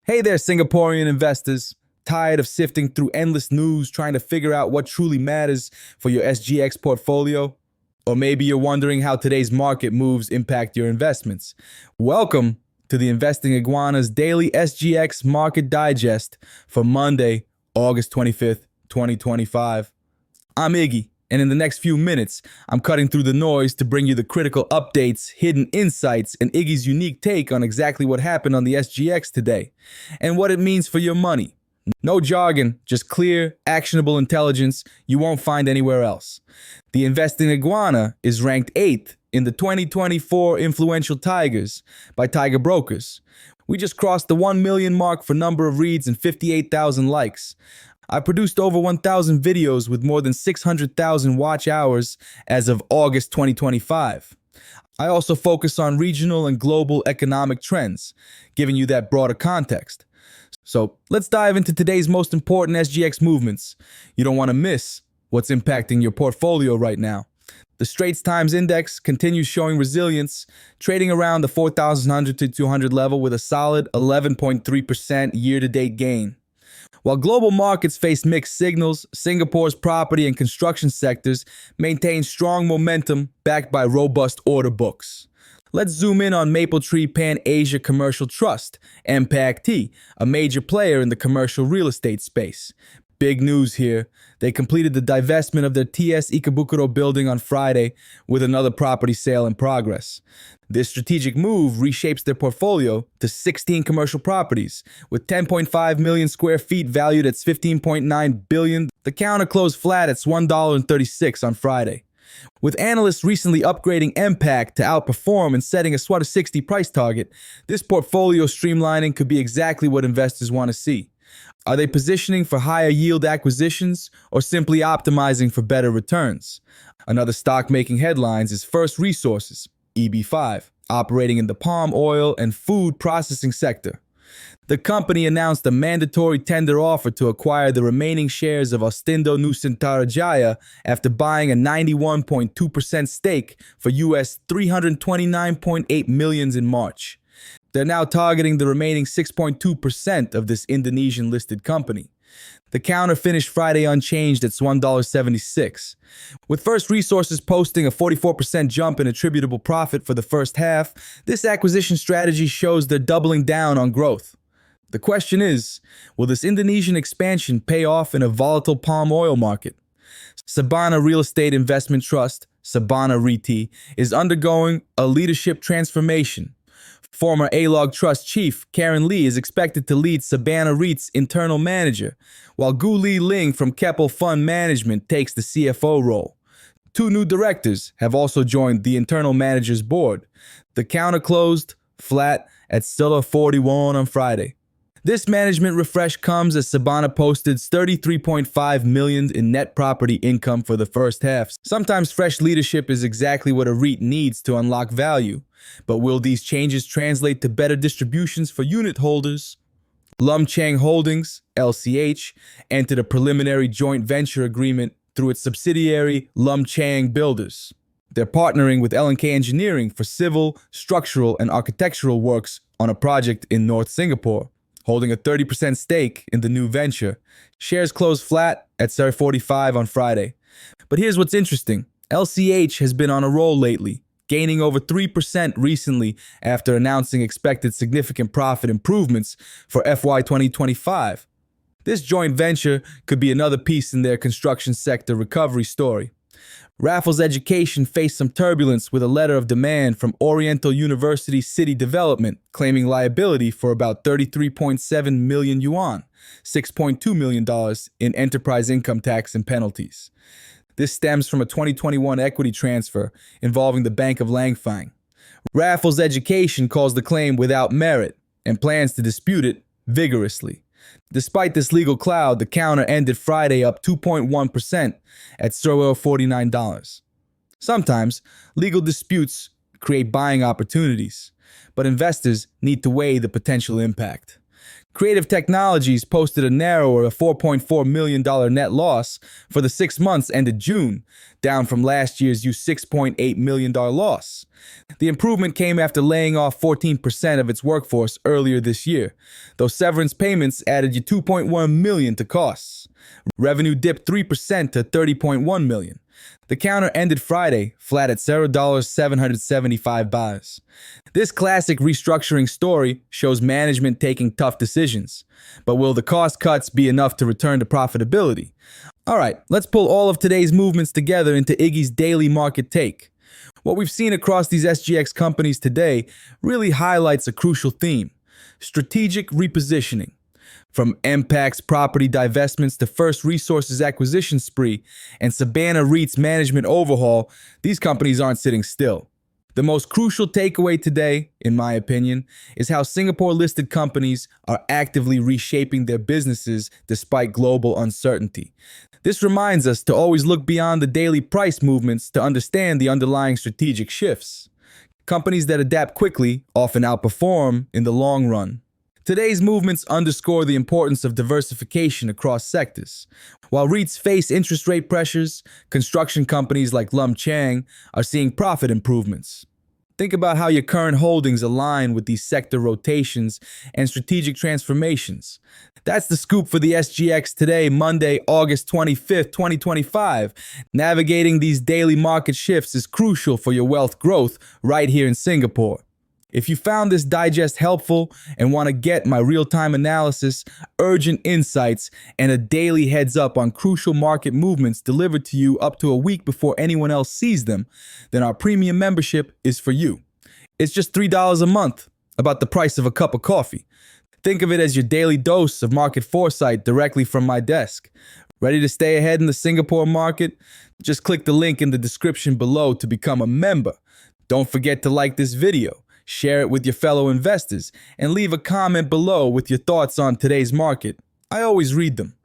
Hey there, Singaporean investors. Tired of sifting through endless news trying to figure out what truly matters for your SGX portfolio? Or maybe you're wondering how today's market moves impact your investments. Welcome to the Investing Iguanas Daily SGX Market Digest for Monday, August 25th, 2025. I'm Iggy, and in the next few minutes, I'm cutting through the noise to bring you the critical updates, hidden insights, and Iggy's unique take on exactly what happened on the SGX today, and what it means for your money. No jargon, just clear, actionable intelligence you won't find anywhere else. The Investing Iguana is ranked 8th in the 2024 Influential Tigers by Tiger Brokers. We just crossed the 1 million mark for number of reads and 58,000 likes. I produced over 1,000 videos with more than 600,000 watch hours as of August 2025. I also focus on regional and global economic trends, giving you that broader context. So let's dive into today's most important SGX movements. You don't want to miss what's impacting your portfolio right now. The Straits Times Index continues showing resilience, trading around the 4,100 to 200 level with a solid 11.3% year-to-date gain. While global markets face mixed signals, Singapore's property and construction sectors maintain strong momentum backed by robust order books. Let's zoom in on Mapletree Pan-Asia Commercial Trust, MPACT, a major player in the commercial real estate space. Big news here. They completed the divestment of their TS Ikebukuro building on Friday with another property sale in progress. This strategic move reshapes their portfolio to 16 commercial properties with 10.5 million square feet valued at 15.9 billion. The counter closed flat at $1.36 on Friday. With analysts recently upgrading MPACT to outperform and setting a SWOT of 60 price target, this portfolio streamlining could be exactly what investors want to see. Are they positioning for higher yield acquisitions or simply optimizing for better returns? Another stock making headlines is First Resources, EB5, operating in the palm oil and food processing sector. The company announced a mandatory tender offer to acquire the remaining shares of Ostindo Nusantara Jaya after buying a 91.2% stake for US $329.8 million in March. They're now targeting the remaining 6.2% of this Indonesian-listed company. The counter finished Friday unchanged at $1.76. With First Resources posting a 44% jump in attributable profit for the first half, this acquisition strategy shows they're doubling down on growth. The question is, will this Indonesian expansion pay off in a volatile palm oil market? Sabana Real Estate Investment Trust, Sabana REIT, is undergoing a leadership transformation. Former A-Log Trust Chief Karen Lee is expected to lead Sabana REIT's internal manager, while Gu Li Ling from Keppel Fund Management takes the CFO role. Two new directors have also joined the internal manager's board. The counter closed flat at still 41 on Friday. This management refresh comes as Sabana posted $33.5 million in net property income for the first half. Sometimes fresh leadership is exactly what a REIT needs to unlock value. But will these changes translate to better distributions for unit holders? Lum Chang Holdings, LCH, entered a preliminary joint venture agreement through its subsidiary Lum Chang Builders. They're partnering with L&K Engineering for civil, structural, and architectural works on a project in North Singapore. Holding a 30% stake in the new venture, shares closed flat at $45 on Friday. But here's what's interesting. LCH has been on a roll lately, gaining over 3% recently after announcing expected significant profit improvements for FY 2025. This joint venture could be another piece in their construction sector recovery story. Raffles Education faced some turbulence with a letter of demand from Oriental University City Development, claiming liability for about 33.7 million yuan, $6.2 million in enterprise income tax and penalties. This stems from a 2021 equity transfer involving the Bank of Langfang. Raffles Education calls the claim without merit and plans to dispute it vigorously. Despite this legal cloud, the counter ended Friday up 2.1% at $49. Sometimes, legal disputes create buying opportunities, but investors need to weigh the potential impact. Creative Technologies posted a narrower $4.4 million net loss for the 6 months ended June, down from last year's $6.8 million loss. The improvement came after laying off 14% of its workforce earlier this year, though severance payments added $2.1 million to costs. Revenue dipped 3% to $30.1 million. The counter ended Friday, flat at $775. This classic restructuring story shows management taking tough decisions. But will the cost cuts be enough to return to profitability? Alright, let's pull all of today's movements together into Iggy's daily market take. What we've seen across these SGX companies today really highlights a crucial theme: strategic repositioning. From MPACT's property divestments to First Resources' acquisition spree and Sabana REIT's management overhaul, these companies aren't sitting still. The most crucial takeaway today, in my opinion, is how Singapore-listed companies are actively reshaping their businesses despite global uncertainty. This reminds us to always look beyond the daily price movements to understand the underlying strategic shifts. Companies that adapt quickly often outperform in the long run. Today's movements underscore the importance of diversification across sectors. While REITs face interest rate pressures, construction companies like Lum Chang are seeing profit improvements. Think about how your current holdings align with these sector rotations and strategic transformations. That's the scoop for the SGX today, Monday, August 25th, 2025. Navigating these daily market shifts is crucial for your wealth growth right here in Singapore. If you found this digest helpful and want to get my real-time analysis, urgent insights, and a daily heads up on crucial market movements delivered to you up to a week before anyone else sees them, then our premium membership is for you. It's just $3 a month, about the price of a cup of coffee. Think of it as your daily dose of market foresight directly from my desk. Ready to stay ahead in the Singapore market? Just click the link in the description below to become a member. Don't forget to like this video, share it with your fellow investors, and leave a comment below with your thoughts on today's market. I always read them.